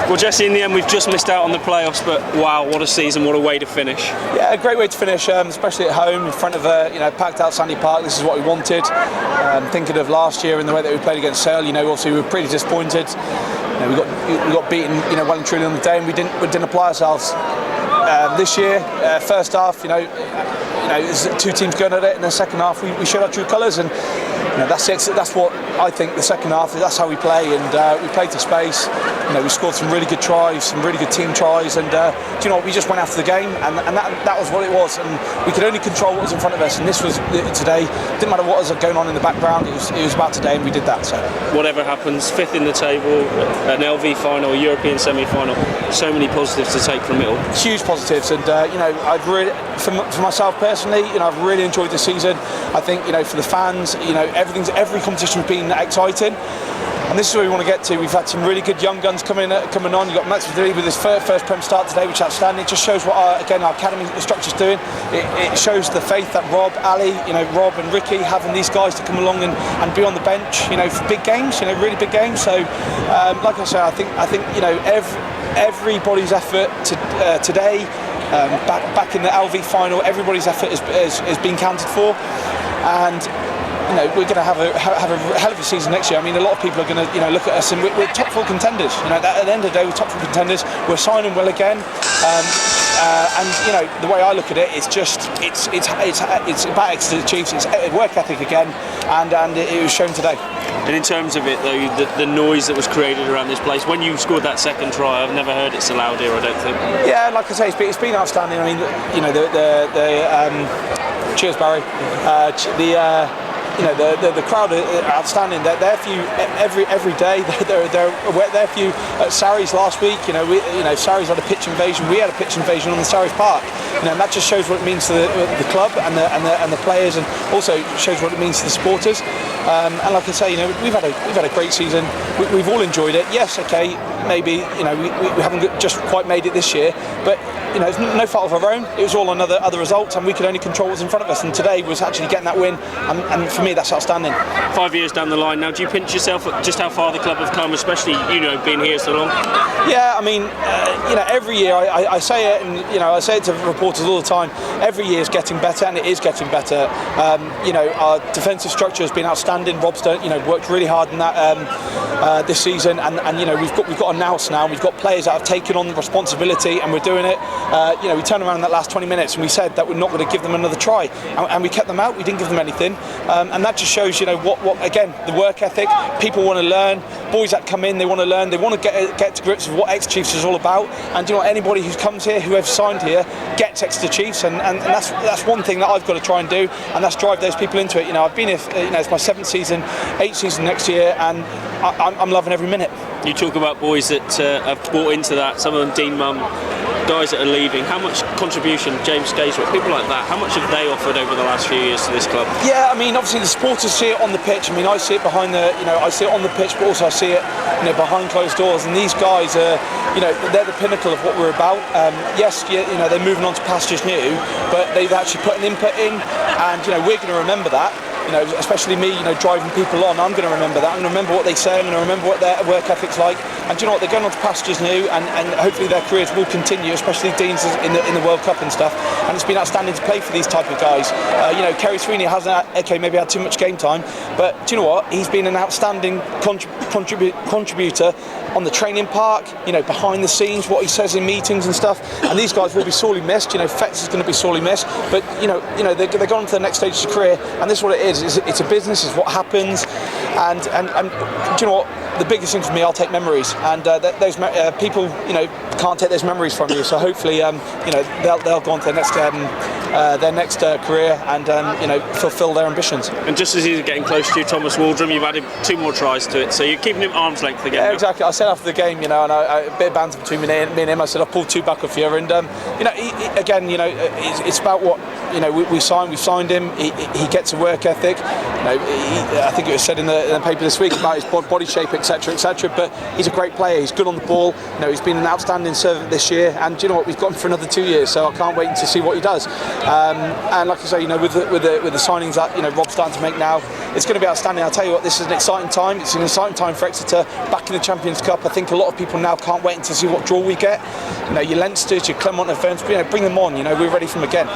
Well, Jesse, in the end, we've just missed out on the playoffs, but wow, what a season, what a way to finish. Yeah, a great way to finish, especially at home in front of a packed out Sandy Park. This is what we wanted. Thinking of last year and the way that we played against Sale, obviously we were pretty disappointed. We got beaten, well and truly on the day, and we didn't apply ourselves. This year, first half, there's two teams going at it. In the second half, we showed our true colours, and that's it. That's what I think. The second half, that's how we play, and we played to space. We scored some really good tries, some really good team tries, and we just went after the game, and that was what it was. And we could only control what was in front of us, and this was today. Didn't matter what was going on in the background. It was about today, and we did that. So whatever happens, fifth in the table, an LV final, European semi-final. So many positives to take from it all. Huge positives, and I've really, for myself personally, I've really enjoyed the season. I think for the fans, every competition has been exciting. And this is where we want to get to. We've had some really good young guns coming on. You've got Max with his first Prem start today, which is outstanding. It just shows what our academy structure is doing. It shows the faith that Rob, Ali, Rob and Ricky having these guys to come along and be on the bench, for big games, really big games. So, like I say, I think everybody's effort today, back in the LV final, everybody's effort has been counted for, and. We're going to have a hell of a season next year. I mean, a lot of people are going to look at us, and we're top four contenders. At the end of the day, we're top four contenders. We're signing well again, and the way I look at it, it's about Exeter Chiefs. It's work ethic again, and it was shown today. And in terms of it, though, the noise that was created around this place when you scored that second try, I've never heard it so loud here. I don't think. Yeah, like I say, it's been outstanding. I mean, cheers, Barry. The crowd are outstanding. They're there for you every day. They're there for you at Sarries last week. Sarries had a pitch invasion. We had a pitch invasion on the Sarries Park. And that just shows what it means to the club and the players, and also shows what it means to the supporters. And like I say, we've had a great season. We've all enjoyed it. Yes, okay, maybe we haven't just quite made it this year, but it's no fault of our own. It was all on other results, and we could only control what's in front of us. And today was actually getting that win, and for me, that's outstanding. 5 years down the line now, do you pinch yourself at just how far the club have come, especially being here so long? Yeah, I mean, every year I say it, and I say it to reporters all the time. Every year is getting better, and it is getting better. Our defensive structure has been outstanding. Rob's worked really hard in that this season, and we've got a nous now. We've got players that have taken on the responsibility, and we're doing it. We turned around in that last 20 minutes, and we said that we're not going to give them another try, and we kept them out. We didn't give them anything, and that just shows what again, the work ethic. People want to learn. Boys that come in, they want to learn. They want to get to grips with what Exeter Chiefs is all about. And anybody who comes here, who has signed here, gets Exeter Chiefs, and that's one thing that I've got to try and do, and that's drive those people into it. I've been here. It's my 7th season, 8th season next year, and I'm loving every minute. You talk about boys that have bought into that. Some of them, Dean Mum, guys that are leaving. How much contribution, James Gaiswick, people like that, how much have they offered over the last few years to this club? Yeah, I mean, obviously the supporters see it on the pitch. I mean, I see it behind I see it on the pitch, but also I see it, behind closed doors. And these guys are, they're the pinnacle of what we're about. Yes, they're moving on to pastures new, but they've actually put an input in, and we're going to remember that. Especially me, driving people on, I'm going to remember that. I'm going to remember what they say. I'm going to remember what their work ethic's like. And do you know what? They're going on to pastures new, and hopefully their careers will continue, especially Dean's in the World Cup and stuff. And it's been outstanding to play for these type of guys. Kerry Sweeney hasn't maybe had too much game time, but do you know what? He's been an outstanding contributor on the training park, behind the scenes, what he says in meetings and stuff. And these guys will be sorely missed. Fetz is going to be sorely missed. But they're going on to the next stage of his career, and this is what it is. It's a business. It's what happens. And do you know what? The biggest thing for me, I'll take memories, and those people, can't take those memories from you. So hopefully, they'll go on to their next career and fulfil their ambitions. And just as he's getting close to you, Thomas Waldrum, you've added 2 more tries to it, so you're keeping him arm's length again. Yeah, exactly. I said after the game, and a bit of banter between me and him. I said I pulled 2 back off here, and it's about what we've signed him. He gets a work ethic. I think it was said in the paper this week about his body shape, etc. etc., etc. But he's a great player. He's good on the ball. You know, he's been an outstanding servant this year, and you know what, we've got him for another 2 years, so I can't wait to see what he does. And like I say, you know, with the signings that, you know, Rob's starting to make now, it's going to be outstanding. I'll tell you what, this is an exciting time. It's an exciting time for Exeter back in the Champions Cup. I think a lot of people now can't wait to see what draw we get. You know, your Leinsters, your Clermont and Ferns, you know, bring them on. You know, we're ready for them again.